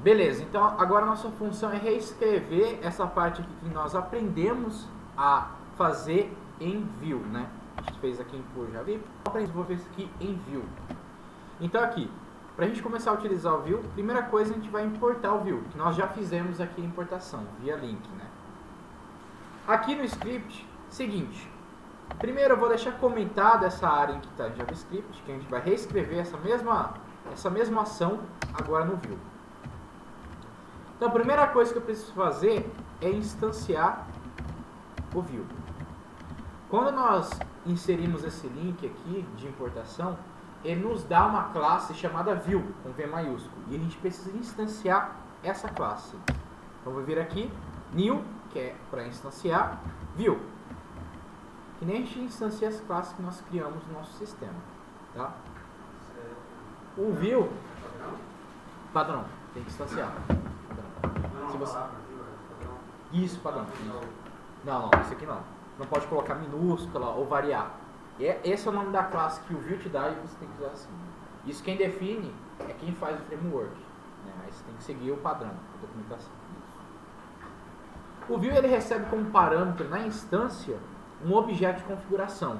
Beleza, então agora a nossa função é reescrever essa parte aqui que nós aprendemos a fazer em Vue, né? A gente fez aqui em Pure já vi, vou ver isso aqui em Vue. Então aqui, para a gente começar a utilizar o Vue, primeira coisa a gente vai importar o Vue, que nós já fizemos aqui a importação, via link, né? Aqui no script, seguinte, primeiro eu vou deixar comentada essa área em que está em JavaScript, que a gente vai reescrever essa mesma ação agora no Vue. Então a primeira coisa que eu preciso fazer é instanciar o Vue. Quando nós inserimos esse link aqui de importação, ele nos dá uma classe chamada Vue, com V maiúsculo, e a gente precisa instanciar essa classe. Então eu vou vir aqui, new, que é para instanciar, Vue. Que nem a gente instancia as classes que nós criamos no nosso sistema. Tá? O Vue, padrão, tem que instanciar. Se você... Isso, padrão. Isso. Não, isso aqui não. Não pode colocar minúscula ou variar. Esse é o nome da classe que o Vue te dá e você tem que usar assim. Isso quem define é quem faz o framework. Né? Aí você tem que seguir o padrão, a documentação. O Vue ele recebe como parâmetro na instância um objeto de configuração.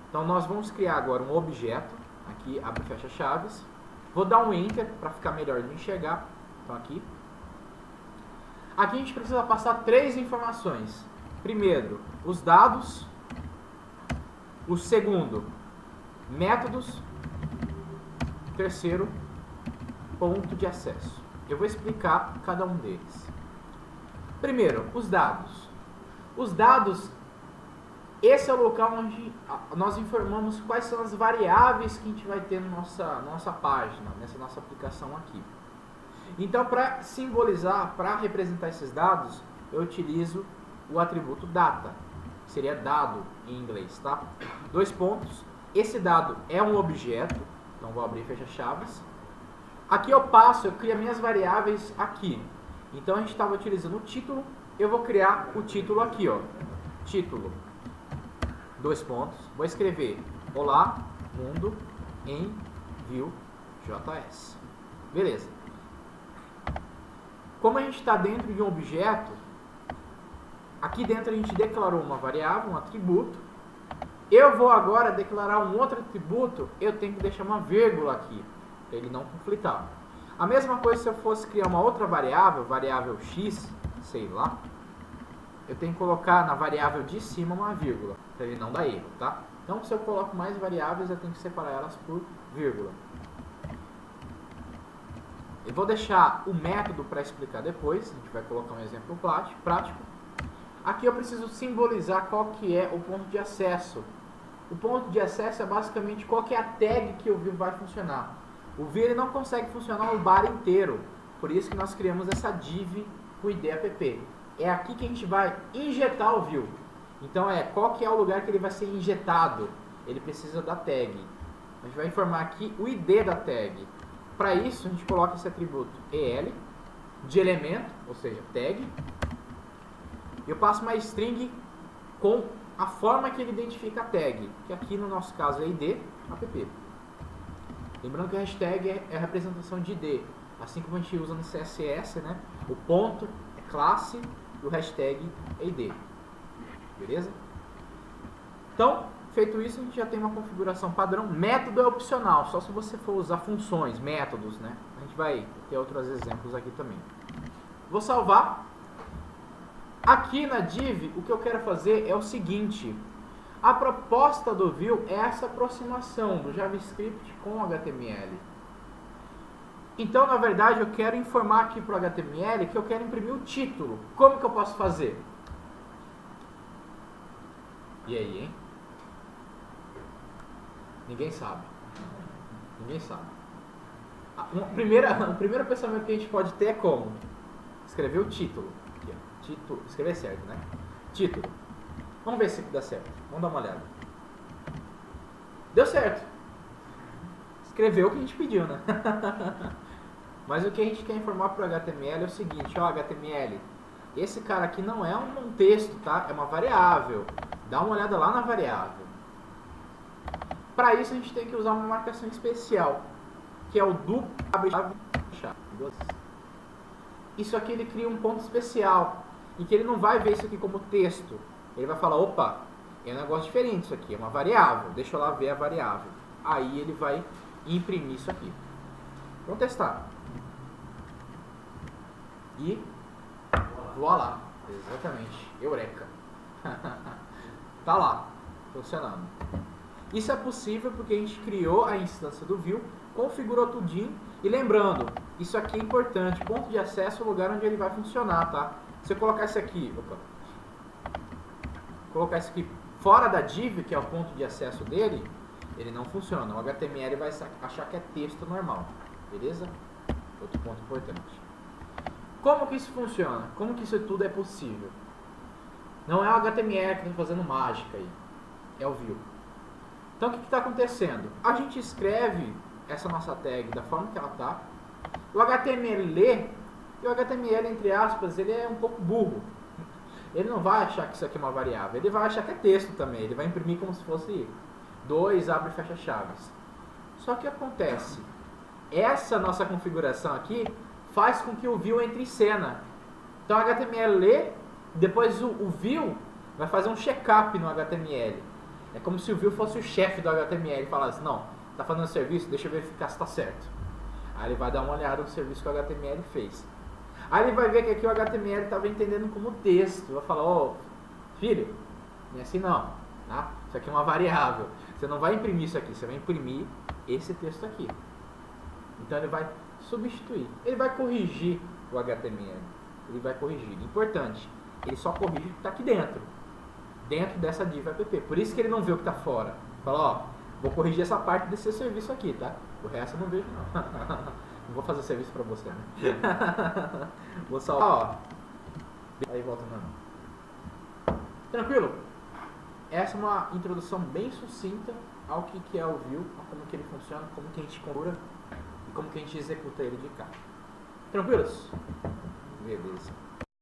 Então nós vamos criar agora um objeto. Aqui, abre e fecha chaves. Vou dar um Enter para ficar melhor de enxergar. Então aqui. Aqui a gente precisa passar 3 informações. Primeiro, os dados. O segundo, métodos. Terceiro, ponto de acesso. Eu vou explicar cada um deles. Primeiro, os dados. Os dados, esse é o local onde nós informamos quais são as variáveis que a gente vai ter na nossa página, nessa nossa aplicação aqui. Então, para simbolizar, para representar esses dados, eu utilizo o atributo data, que seria dado em inglês, tá? 2 pontos. Esse dado é um objeto, então vou abrir e fechar chaves. Aqui eu crio minhas variáveis aqui. Então a gente estava utilizando o título, eu vou criar o título aqui, ó. Título, 2 pontos. Vou escrever Olá, mundo em Vue.js. Beleza. Como a gente está dentro de um objeto, aqui dentro a gente declarou uma variável, um atributo. Eu vou agora declarar um outro atributo, eu tenho que deixar uma vírgula aqui, para ele não conflitar. A mesma coisa se eu fosse criar uma outra variável, variável x, sei lá, eu tenho que colocar na variável de cima uma vírgula, para ele não dar erro, tá? Então se eu coloco mais variáveis, eu tenho que separar elas por vírgula. Eu vou deixar o método para explicar depois, a gente vai colocar um exemplo prático. Aqui eu preciso simbolizar qual que é o ponto de acesso. O ponto de acesso é basicamente qual que é a tag que o Vue vai funcionar. O Vue ele não consegue funcionar o bar inteiro, por isso que nós criamos essa div com id app. É aqui que a gente vai injetar o Vue. Então qual que é o lugar que ele vai ser injetado. Ele precisa da tag. A gente vai informar aqui o id da tag. Para isso, a gente coloca esse atributo el, de elemento, ou seja, tag. Eu passo uma string com a forma que ele identifica a tag, que aqui no nosso caso é id app. Lembrando que a hashtag é a representação de id, assim como a gente usa no CSS, né? O ponto é classe e o hashtag é id. Beleza? Então, feito isso, a gente já tem uma configuração padrão. Método é opcional, só se você for usar funções, métodos, né? A gente vai ter outros exemplos aqui também. Vou salvar. Aqui na div, o que eu quero fazer é o seguinte. A proposta do Vue é essa aproximação do JavaScript com o HTML. Então, na verdade, eu quero informar aqui para o HTML que eu quero imprimir o título. Como que eu posso fazer? E aí, hein? Ninguém sabe. Ninguém sabe. O primeiro pensamento que a gente pode ter é como? Escrever o título. Aqui, ó. Título. Escrever certo, né? Título. Vamos ver se dá certo. Vamos dar uma olhada. Deu certo. Escreveu o que a gente pediu, né? Mas o que a gente quer informar para o HTML é o seguinte, ó, HTML, esse cara aqui não é um texto, tá? É uma variável. Dá uma olhada lá na variável. Para isso a gente tem que usar uma marcação especial, que é o do abre chave. isso aqui ele cria um ponto especial, em que ele não vai ver isso aqui como texto. Ele vai falar, opa, é um negócio diferente isso aqui, é uma variável, deixa eu lá ver a variável. Aí ele vai imprimir isso aqui. Vamos testar. E voilá, exatamente, eureka. Tá lá, funcionando. Isso é possível porque a gente criou a instância do view, configurou tudinho. E lembrando, isso aqui é importante, ponto de acesso é o lugar onde ele vai funcionar, tá? Se eu colocar isso aqui, colocar isso aqui fora da div, que é o ponto de acesso dele, ele não funciona. O HTML vai achar que é texto normal, beleza? Outro ponto importante. Como que isso funciona? Como que isso tudo é possível? Não é o HTML que está fazendo mágica aí, é o view. Então o que está acontecendo? A gente escreve essa nossa tag da forma que ela está, o HTML lê, e o HTML, entre aspas, ele é um pouco burro. Ele não vai achar que isso aqui é uma variável, ele vai achar que é texto também, ele vai imprimir como se fosse dois abre e fecha chaves. Só que acontece, essa nossa configuração aqui faz com que o view entre em cena. Então o HTML lê, depois o view vai fazer um check-up no HTML. É como se o view fosse o chefe do HTML e falasse, não, tá fazendo serviço, deixa eu verificar se tá certo. Aí ele vai dar uma olhada no serviço que o HTML fez. Aí ele vai ver que aqui o HTML estava entendendo como texto. Vai falar, ô, filho, não é assim não, tá? Isso aqui é uma variável. Você não vai imprimir isso aqui, você vai imprimir esse texto aqui. Então ele vai substituir. Ele vai corrigir o HTML. Ele vai corrigir. Importante, ele só corrige o que está aqui dentro. Dentro dessa div app. Por isso que ele não vê o que está fora. Fala, ó, vou corrigir essa parte desse serviço aqui, tá? O resto eu não vejo não. Não vou fazer serviço pra você, né? Vou salvar, ó. Aí volta não. Tranquilo? Essa é uma introdução bem sucinta ao que é o view, a como que ele funciona, como que a gente configura e como que a gente executa ele de cá. Tranquilos? Beleza.